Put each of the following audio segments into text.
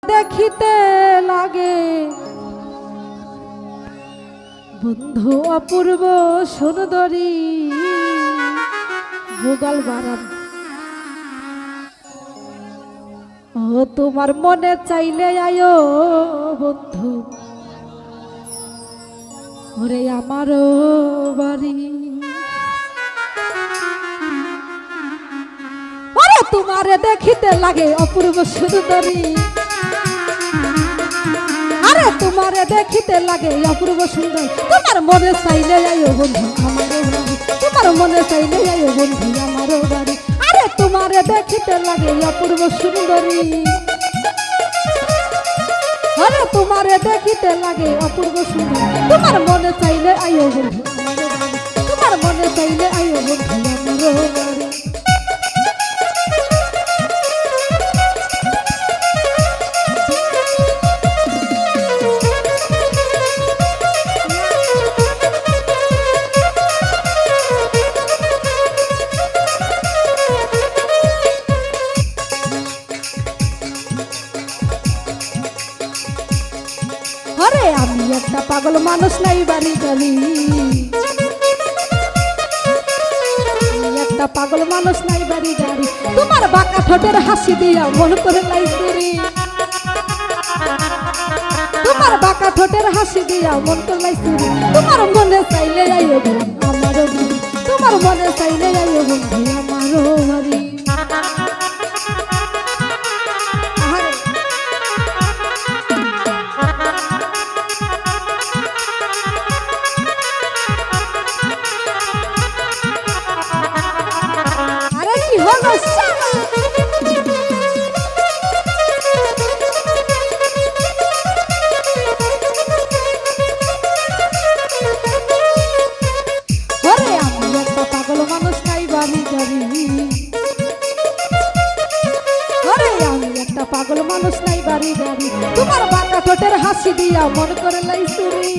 দেখিতে লাগে বন্ধু অপূর্ব সুন্দরী ভোগাল বারান। ও তোমার মনে চাইলে আয়ো বন্ধু ওরে আমারও বাড়ি। ওরে তোমারে দেখিতে লাগে অপূর্ব সুন্দরী, আরে তোমারে দেখিতে লাগে অপূর্ব সুন্দর। তোমার মনে চাইলে আয়ো বন্ধু আমারও বাড়ি, তোমার মনে চাইলে আয়ো বন্ধু আমারও বাড়ি। আরে তোমারে দেখিতে লাগে অপূর্ব সুন্দরী, আরে তোমারে দেখিতে লাগে অপূর্ব সুন্দর। তোমার মনে চাইলে আয়ো বন্ধু আমারও বাড়ি, তোমার মনে চাইলে আয়ো বন্ধু আমারও বাড়ি। আরে আমি একটা পাগল মানুষ নাই বাড়ি গাড়ি, একটা পাগল মানুষ নাই বাড়ি গাড়ি। তোমার বাঁকা ঠোঁটের হাসি দিয়া মন করে লাই চুরি, তোমার বাঁকা ঠোঁটের হাসি দিয়া মন করে লাই চুরি। তোমার মনে চাইলে আইও বন্ধু আমারও বাড়ি, তোমার মনে চাইলে আইও বন্ধু আমারও বাড়ি। পাগল মানুষ নাই বাড়ি গাড়ি, তোমার বাঁকা ঠোঁটের হাসি দিয়া মন করে লাই চুরি,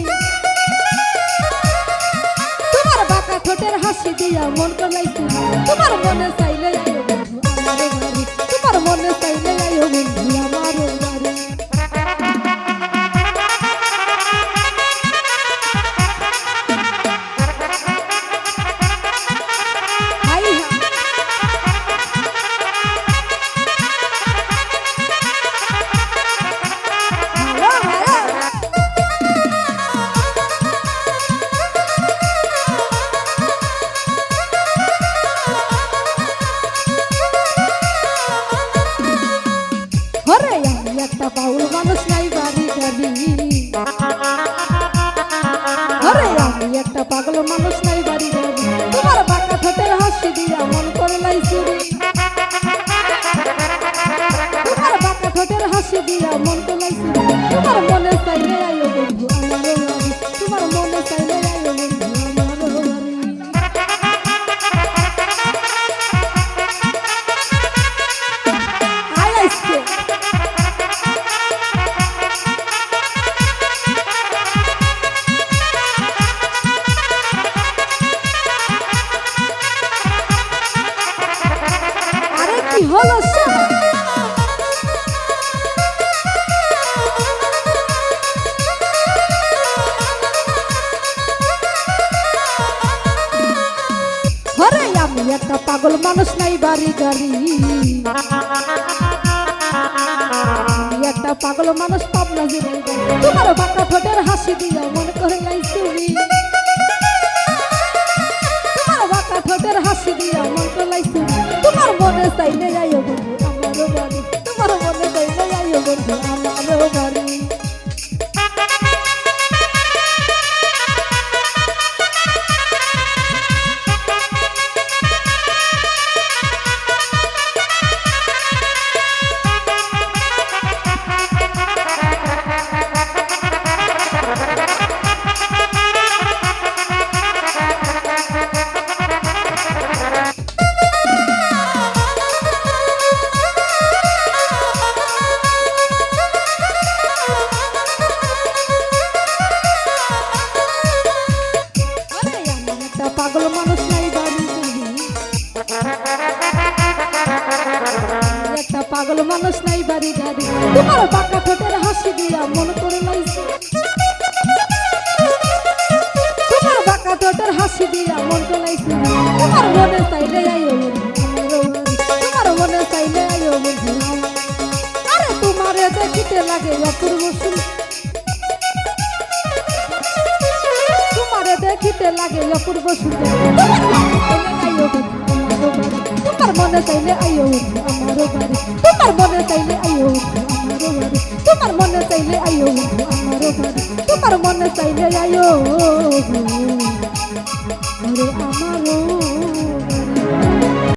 তোমার বাঁকা ঠোঁটের হাসি দিয়া মন করে লাই চুরি। তোমার মনে চাইলে আইও বন্ধু আমারও বাড়ি, তোমার মনে চাইলে আইও বন্ধু আমারও বাড়ি। একটা বাউল মানুষ নাই বাড়ি গাড়ি, আরে আমি একটা পাগল মানুষ নাই বাড়ি গাড়ি। তোমার বাঁকা ঠোঁটের হাসি দিয়া মন করে লাই চুরি, তোমার বাঁকা ঠোঁটের হাসি দিয়া মন করে লাই চুরি। তোমার মনে চাইলে আইও বন্ধু আমারও বাড়ি, তোমার মনে চাইলে আইও বন্ধু আমারও বাড়ি। হলো আরে আমি একটা পাগল মানুষ নাই বাড়ি গাড়ি, আমি একটা পাগল মানুষ পাবনা জেনে। তোমার বাঁকা ঠোঁটের হাসি দিয়া মন করে লাই চুরি, তোমার বাঁকা ঠোঁটের হাসি দিয়া মন করে লাই চুরি। তোমার মনে চাইলে আইও বন্ধু আমারও বাড়ি, তোমার মনে চাইলে আইও বন্ধু আমারও বাড়ি। পাগল মানুষ নাই বাড়ি গাড়ি তোমার বাঁকা ঠোঁটের হাসি দিয়া মন করে লাইছে তোমার বাঁকা ঠোঁটের হাসি দিয়া মন করে লাইছে তোমার মনে চাইলে আইও তোমার মনে চাইলে আইও বন্ধু আরে তোমারে দেখিতে লাগে অপূর্ব সুন্দর তোমারে দেখিতে লাগে অপূর্ব সুন্দর তোমার মনে চাইলে আইও আমারও বাড়ি তোমার মনে চাইলে আইও আমারও বাড়ি তোমার মনে চাইলে আইও আমারও বাড়ি তোমার মনে চাইলে আইও